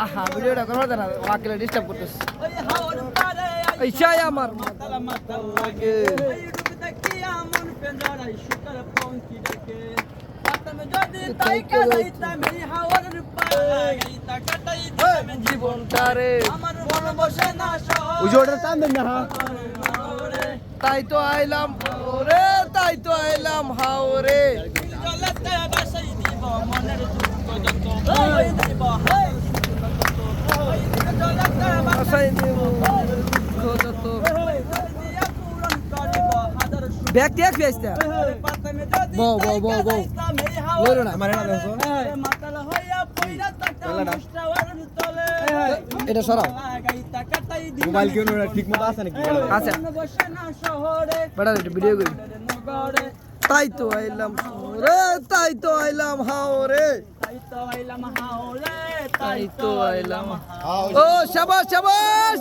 আহা ভিডিওটা করো না ওয়াকিলে ডিস্টার্ব করতেছে এই চাই আমার লাগে জীবনটারে ওই যে ওটা টান দেন না হ্যাঁ তাই তো আইলাম ওরে তাই তো আইলাম হাওরে ব্যক্তি এক ফেসটা বউ বউ বউ বউ লইরো না আমার না দেখো এটা সরাও মোবাইল কেন ঠিক মতো আছে নাকি আচ্ছা বড় একটা ভিডিও করি তাই তো আইলাম রে তাই তো আইলাম হাওরে তাই তো আইলাম ও শাবাশ শাবাশ